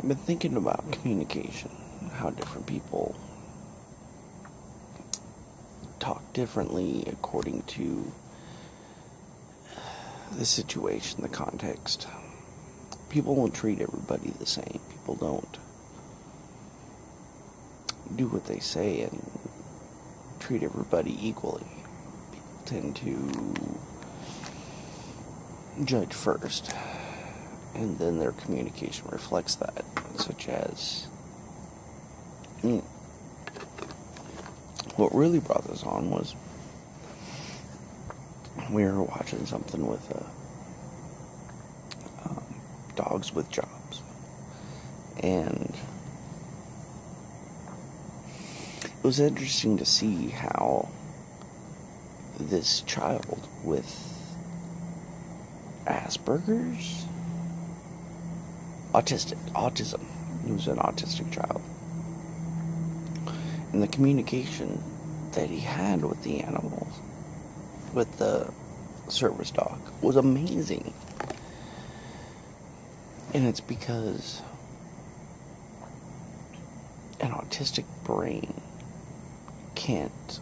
I've been thinking about communication, how different people talk differently according to the situation, the context. People don't treat everybody the same. People don't do what they say and treat everybody equally. People tend to judge first, and then their communication reflects that, such as what really brought this on was we were watching something with dogs with jobs, and it was interesting to see how this child with Asperger's, autism, he was an autistic child, and the communication that he had with the animals, with the service dog, was amazing. And it's because an autistic brain can't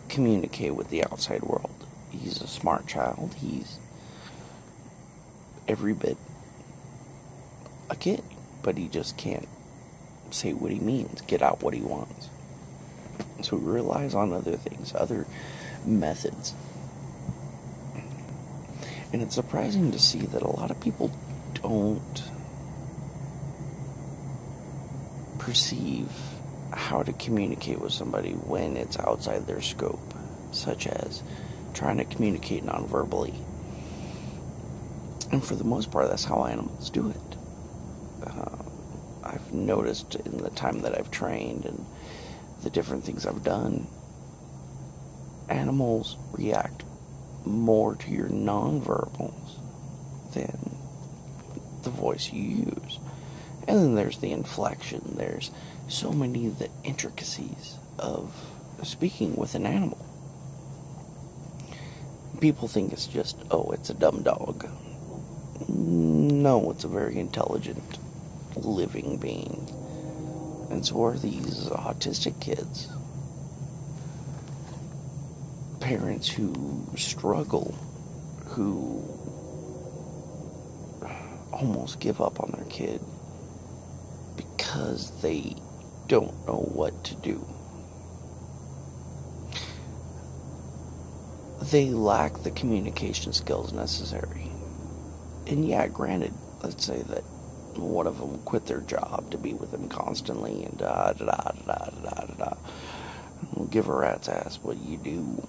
communicate with the outside world. He's a smart child. He's every bit a kid, but he just can't say what he means, get out what he wants. So he relies on other things, other methods. And it's surprising to see that a lot of people don't perceive how to communicate with somebody when it's outside their scope, such as trying to communicate non-verbally. And for the most part, that's how animals do it. I've noticed in the time that I've trained and the different things I've done, animals react more to your non-verbals than the voice you use. And then there's the inflection. There's so many of the intricacies of speaking with an animal. People think it's just, oh, it's a dumb dog. No, it's a very intelligent, living being. And so are these autistic kids. Parents who struggle, who almost give up on their kid because they don't know what to do. They lack the communication skills necessary. And yeah, granted, let's say that one of them quit their job to be with him constantly and We'll give a rat's ass what you do.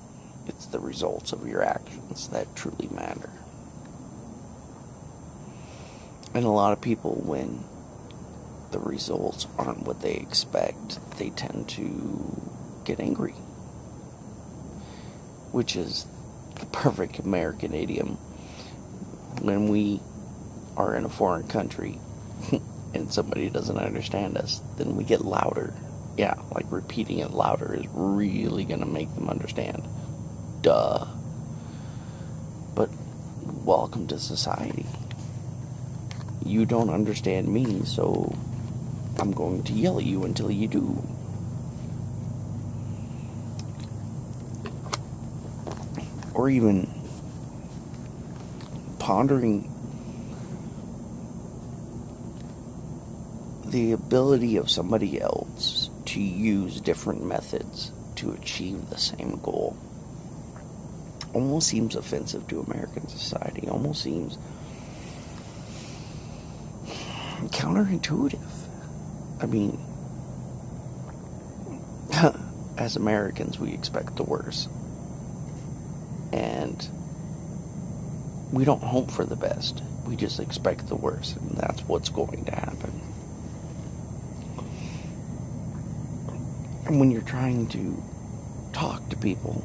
It's the results of your actions that truly matter. And a lot of people, when the results aren't what they expect, they tend to get angry. Which is the perfect American idiom. When we are in a foreign country and somebody doesn't understand us, then we get louder. Yeah, like repeating it louder is really going to make them understand. Duh. But welcome to society. You don't understand me, so I'm going to yell at you until you do. Or even pondering the ability of somebody else to use different methods to achieve the same goal almost seems offensive to American society. Almost seems counterintuitive. I mean, as Americans, we expect the worst. And we don't hope for the best. We just expect the worst, and that's what's going to happen. And when you're trying to talk to people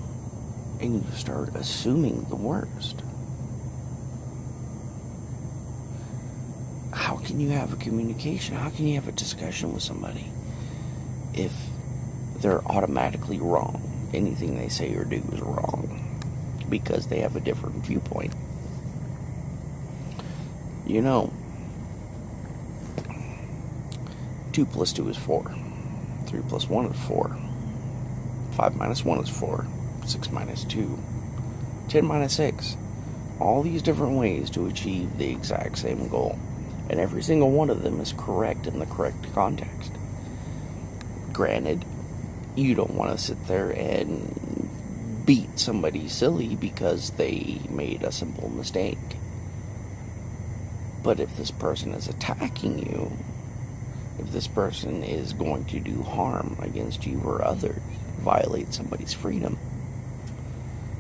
and you start assuming the worst, how can you have a communication? How can you have a discussion with somebody if they're automatically wrong? Anything they say or do is wrong because they have a different viewpoint. You know, 2 plus 2 is 4. 3 plus 1 is 4. 5 minus 1 is 4. 6 minus 2. 10 minus 6. All these different ways to achieve the exact same goal. And every single one of them is correct in the correct context. Granted, you don't want to sit there and beat somebody silly because they made a simple mistake. But if this person is attacking you, if this person is going to do harm against you or others, violate somebody's freedom,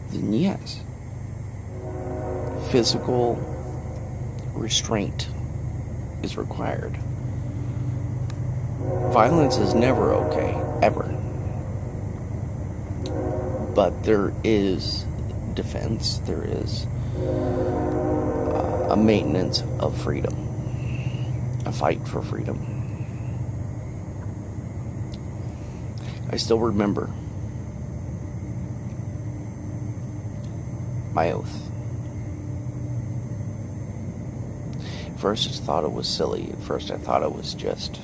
then yes, physical restraint is required. Violence is never okay, ever. But there is defense, there is a maintenance of freedom, a fight for freedom. I still remember my oath. At first I thought it was silly. At first I thought it was just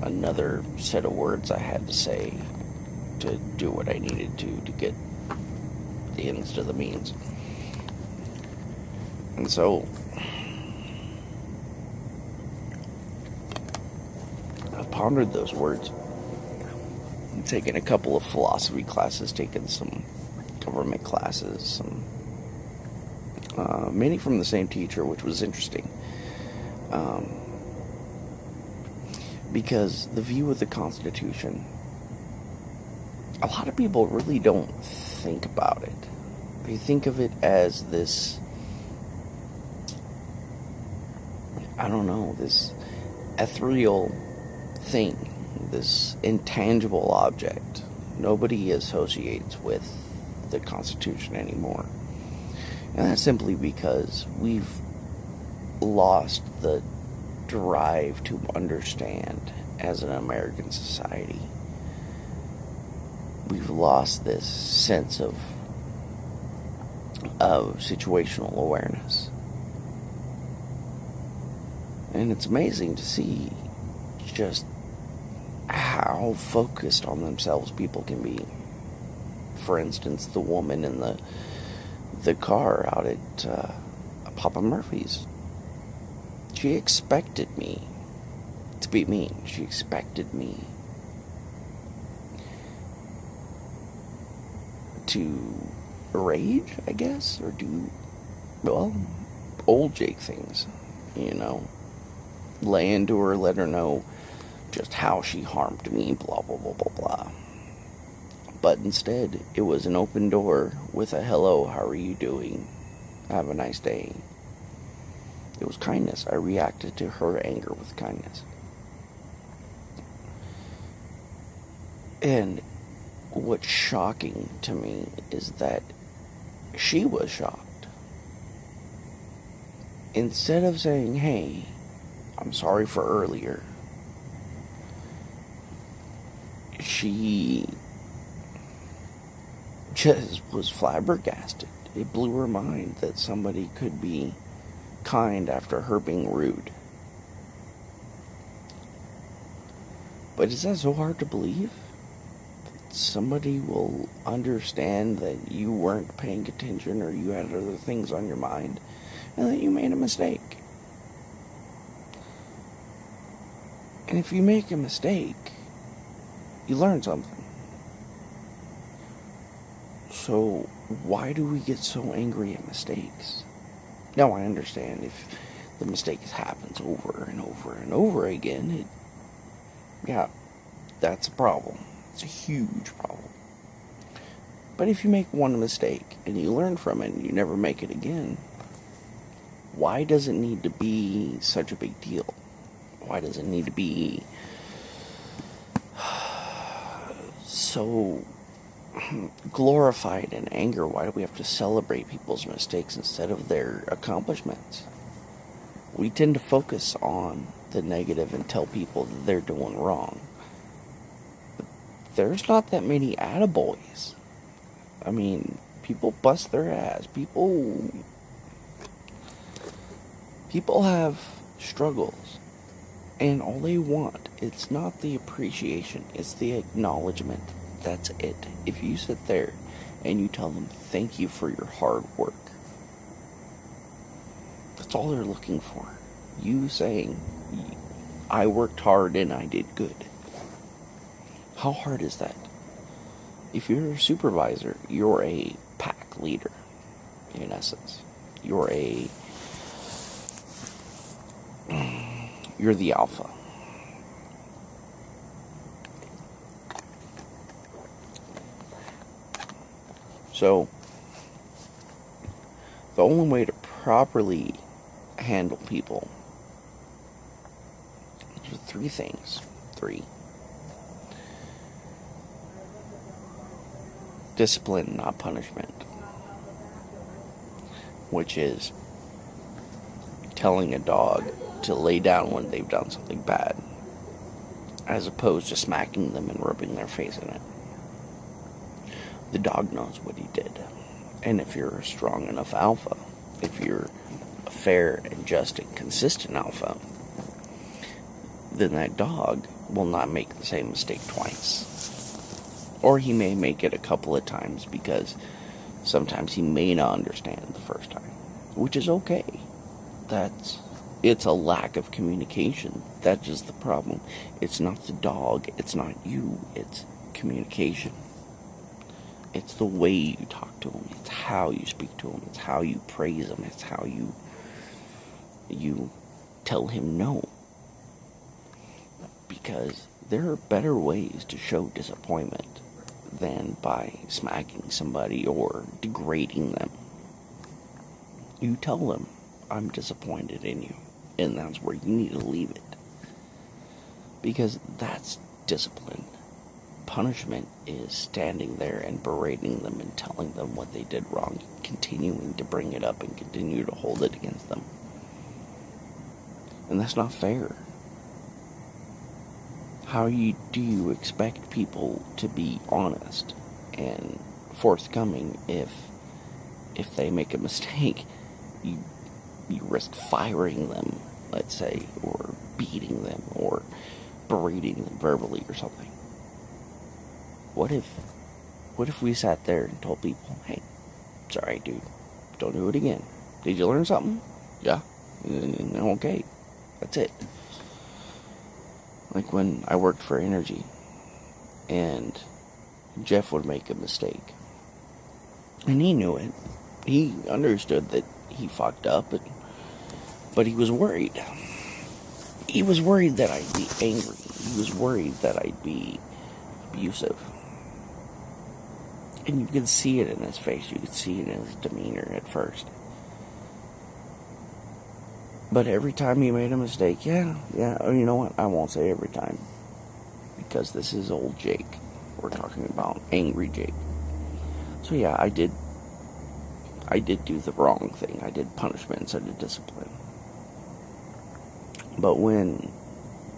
another set of words I had to say to do what I needed to get the ends to the means. And so I've pondered those words. I've taken a couple of philosophy classes, taken some government classes, many from the same teacher, which was interesting. Because the view of the Constitution, a lot of people really don't think about it. They think of it as this, this ethereal thing, this intangible object. Nobody associates with the Constitution anymore. And that's simply because we've lost the drive to understand as an American society. We've lost this sense of situational awareness. And it's amazing to see just how focused on themselves people can be. For instance, the woman in the car out at Papa Murphy's. She expected me to be mean. She expected me to rage, I guess, or do, old Jake things, lay into her, let her know just how she harmed me, blah, blah, blah, blah, blah. But instead, it was an open door with a hello, how are you doing? Have a nice day. It was kindness. I reacted to her anger with kindness. And what's shocking to me is that she was shocked. Instead of saying, hey, I'm sorry for earlier, she just was flabbergasted. It blew her mind that somebody could be kind after her being rude. But is that so hard to believe? That somebody will understand that you weren't paying attention or you had other things on your mind and that you made a mistake. And if you make a mistake, you learn something. So why do we get so angry at mistakes? Now I understand if the mistake happens over and over and over again, that's a problem. It's a huge problem. But if you make one mistake and you learn from it and you never make it again, why does it need to be such a big deal? Why does it need to be so glorified in anger? Why do we have to celebrate people's mistakes instead of their accomplishments? We tend to focus on the negative and tell people that they're doing wrong. But there's not that many attaboys. I mean, people bust their ass. People have struggles. And all they want, it's not the appreciation, it's the acknowledgement. That's it. If you sit there and you tell them thank you for your hard work, that's all they're looking for. You saying, I worked hard and I did good. How hard is that? If you're a supervisor, you're a pack leader, in essence. You're the alpha. So, the only way to properly handle people is with three things. Three. Discipline, not punishment. Which is telling a dog to lay down when they've done something bad, as opposed to smacking them and rubbing their face in it. The dog knows what he did. And if you're a strong enough alpha, if you're a fair and just and consistent alpha, then that dog will not make the same mistake twice. Or he may make it a couple of times because sometimes he may not understand the first time, which is okay. It's a lack of communication. That's just the problem. It's not the dog, it's not you, it's communication. It's the way you talk to him, it's how you speak to him, it's how you praise him, it's how you tell him no. Because there are better ways to show disappointment than by smacking somebody or degrading them. You tell them, I'm disappointed in you, and that's where you need to leave it. Because that's discipline. Punishment is standing there and berating them and telling them what they did wrong, continuing to bring it up and continue to hold it against them. And that's not fair. How do you expect people to be honest and forthcoming if they make a mistake? You risk firing them, let's say, or beating them, or berating them verbally or something. What if we sat there and told people, hey, sorry, dude, don't do it again. Did you learn something? Yeah. Okay. That's it. Like when I worked for Energy, and Jeff would make a mistake. And he knew it. He understood that he fucked up, but he was worried. He was worried that I'd be angry. He was worried that I'd be abusive. And you could see it in his face. You could see it in his demeanor at first. But every time he made a mistake, yeah, you know what? I won't say every time. Because this is old Jake. We're talking about angry Jake. So yeah, I did do the wrong thing. I did punishment instead of discipline. But when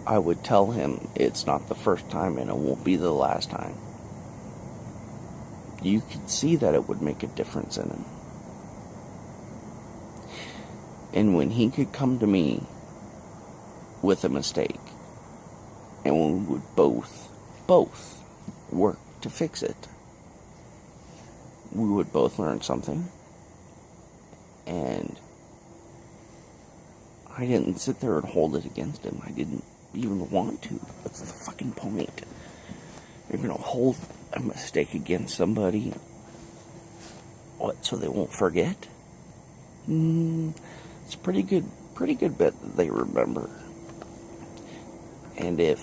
I would tell him it's not the first time and it won't be the last time, you could see that it would make a difference in him. And when he could come to me with a mistake, and we would both work to fix it, we would both learn something. And I didn't sit there and hold it against him. I didn't even want to. That's the fucking point. You're gonna hold a mistake against somebody, what, so they won't forget? It's pretty good bet that they remember. And if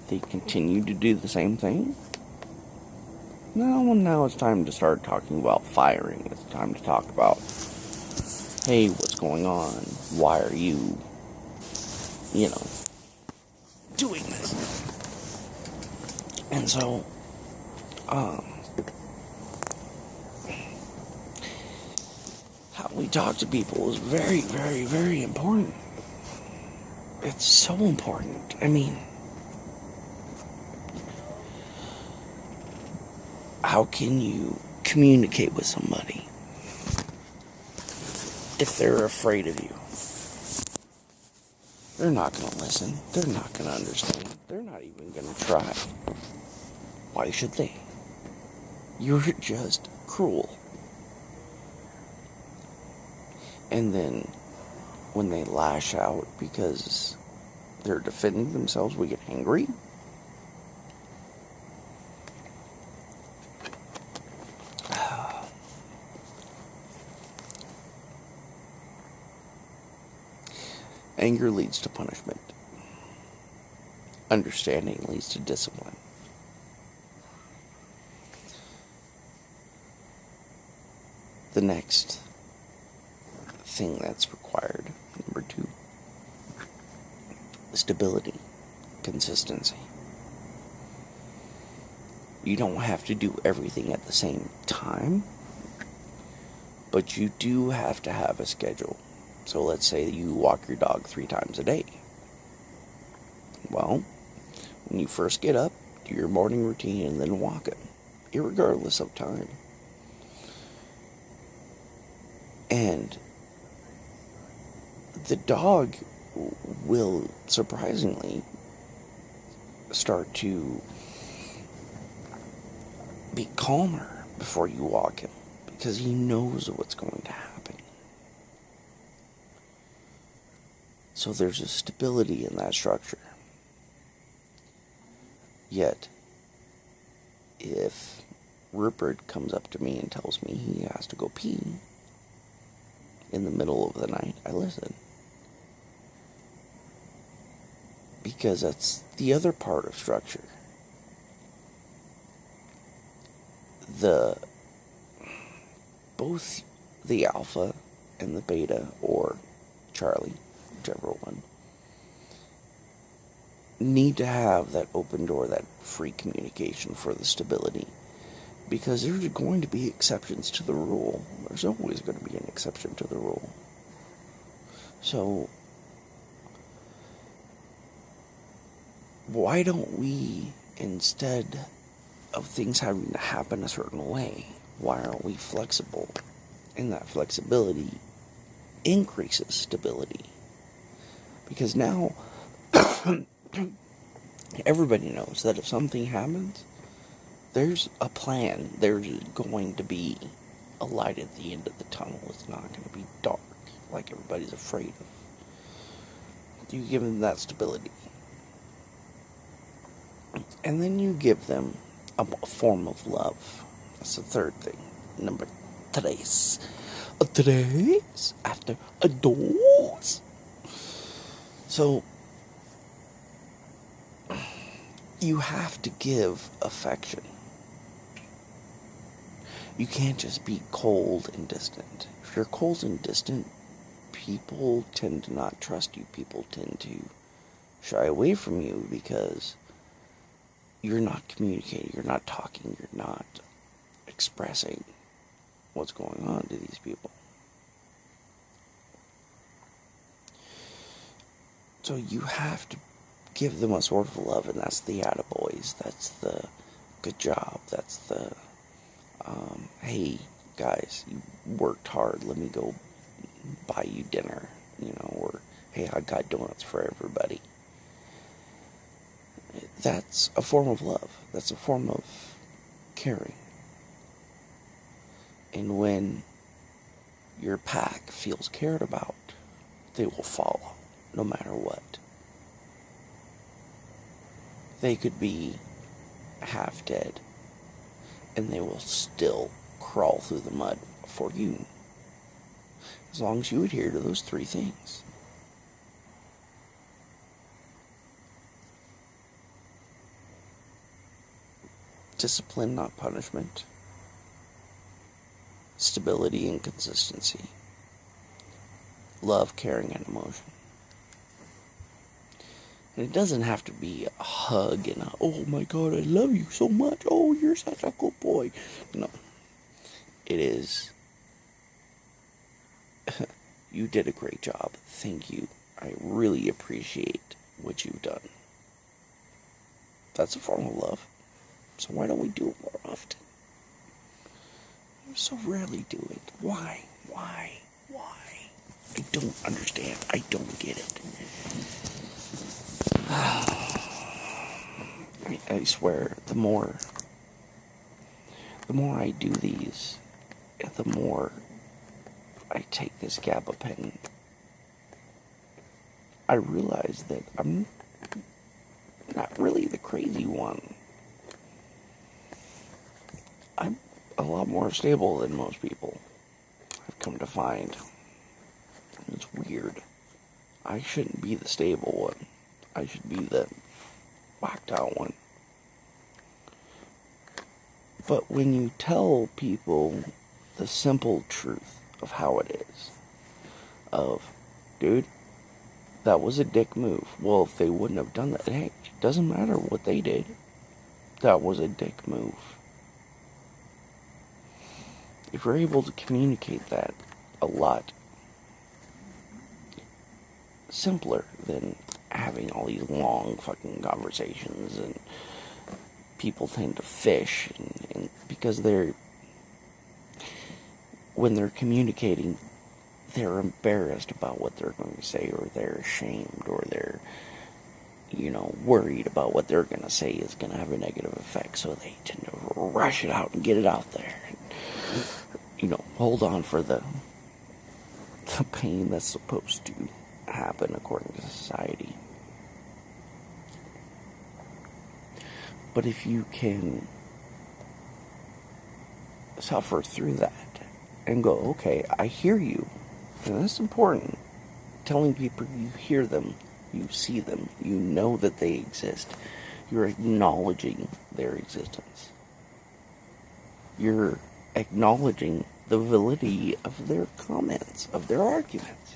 they continue to do the same thing, now it's time to start talking about firing. It's time to talk about, hey, what's going on? Why are you, doing this? And so, how we talk to people is very, very, very important. It's so important. I mean, how can you communicate with somebody if they're afraid of you? They're not going to listen. They're not going to understand. They're not even going to try. Why should they? You're just cruel. And then when they lash out because they're defending themselves, we get angry. Anger leads to punishment. Understanding leads to discipline. The next thing that's required, number 2, stability, consistency. You don't have to do everything at the same time, but you do have to have a schedule. So let's say you walk your dog 3 times a day. Well, when you first get up, do your morning routine and then walk him, irregardless of time. And the dog will surprisingly start to be calmer before you walk him, because he knows what's going to happen. So there's a stability in that structure. Yet, if Rupert comes up to me and tells me he has to go pee in the middle of the night, I listen. Because that's the other part of structure. Both the alpha and the beta, or Charlie, whichever one, need to have that open door, that free communication for the stability. Because there's going to be exceptions to the rule. There's always going to be an exception to the rule. So, why don't we, instead of things having to happen a certain way, why aren't we flexible? And that flexibility increases stability. Because now, everybody knows that if something happens, there's a plan. There's going to be a light at the end of the tunnel. It's not going to be dark like everybody's afraid of. You give them that stability. And then you give them a form of love. That's the third thing. Number 3. 3 after a dose. So, you have to give affection. You can't just be cold and distant. If you're cold and distant, people tend to not trust you. People tend to shy away from you because you're not communicating, you're not talking, you're not expressing what's going on to these people. So you have to give them a sort of love, and that's the attaboys, that's the good job, that's the hey guys, you worked hard, let me go buy you dinner, or hey, I got donuts for everybody. That's a form of love. That's a form of caring. And when your pack feels cared about, they will follow, no matter what. They could be half dead, and they will still crawl through the mud for you, as long as you adhere to those 3 things. Discipline, not punishment. Stability and consistency. Love, caring, and emotion. And it doesn't have to be a hug and a, oh my God, I love you so much. Oh, you're such a good boy. No. It is, you did a great job. Thank you. I really appreciate what you've done. That's a form of love. So why don't we do it more often? We so rarely do it. Why? I don't understand. I don't get it. I swear, the more I do these, the more I take this gabapentin, I realize that I'm not really the crazy one. I'm a lot more stable than most people, I've come to find. It's weird. I shouldn't be the stable one. I should be the whacked out one. But when you tell people the simple truth of how it is, of, dude, that was a dick move. Well, if they wouldn't have done that, hey, it doesn't matter what they did. That was a dick move. If you're able to communicate that a lot simpler than having all these long fucking conversations, and people tend to fish, and because when they're communicating, they're embarrassed about what they're going to say, or they're ashamed, or they're, worried about what they're going to say is going to have a negative effect, so they tend to rush it out and get it out there, and, hold on for the pain that's supposed to happen according to society. But if you can suffer through that and go, okay, I hear you, and that's important. Telling people you hear them, you see them, you know that they exist. You're acknowledging their existence. You're acknowledging the validity of their comments, of their arguments.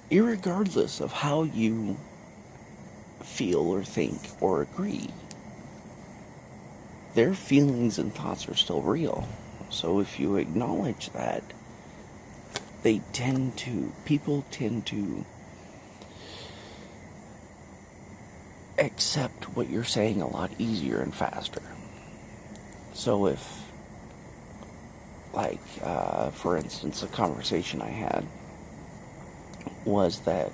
Irregardless of how you feel or think or agree, their feelings and thoughts are still real. So if you acknowledge that, people tend to accept what you're saying a lot easier and faster. So if, for instance, a conversation I had was that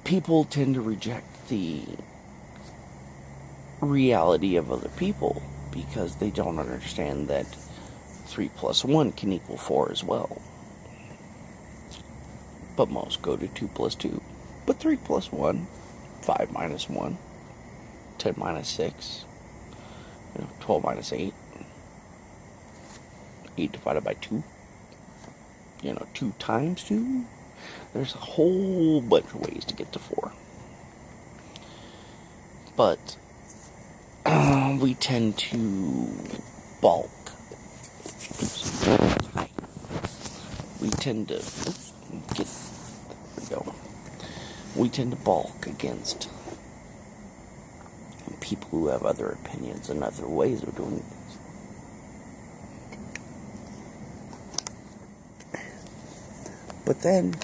people tend to reject the reality of other people because they don't understand that 3 plus 1 can equal 4 as well. But most go to 2 plus 2. But 3 plus 1, 5 minus 1, 10 minus 6, 12 minus 8, 8 divided by 2, 2 times 2. There's a whole bunch of ways to get to 4. But we tend to balk. We tend to We tend to balk against people who have other opinions and other ways of doing things. But then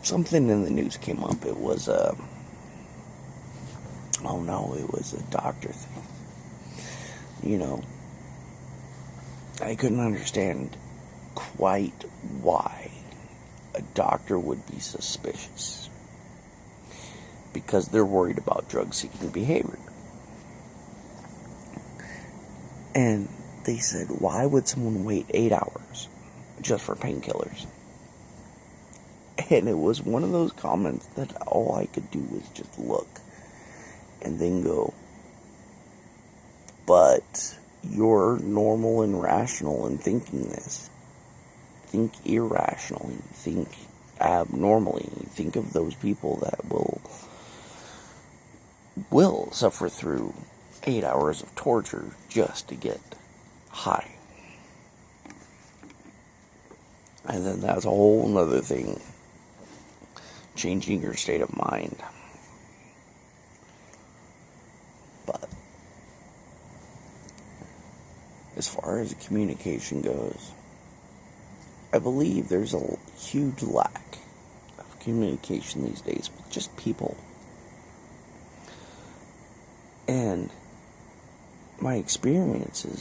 something in the news came up. It was it was a doctor thing. I couldn't understand quite why a doctor would be suspicious. Because they're worried about drug-seeking behavior. And they said, why would someone wait 8 hours just for painkillers? And it was one of those comments that all I could do was just look and then go, but you're normal and rational in thinking this. Think irrationally, think abnormally, think of those people that will suffer through 8 hours of torture just to get high. And then that's a whole nother thing, changing your state of mind. But as far as communication goes, I believe there's a huge lack of communication these days with just people. And my experience is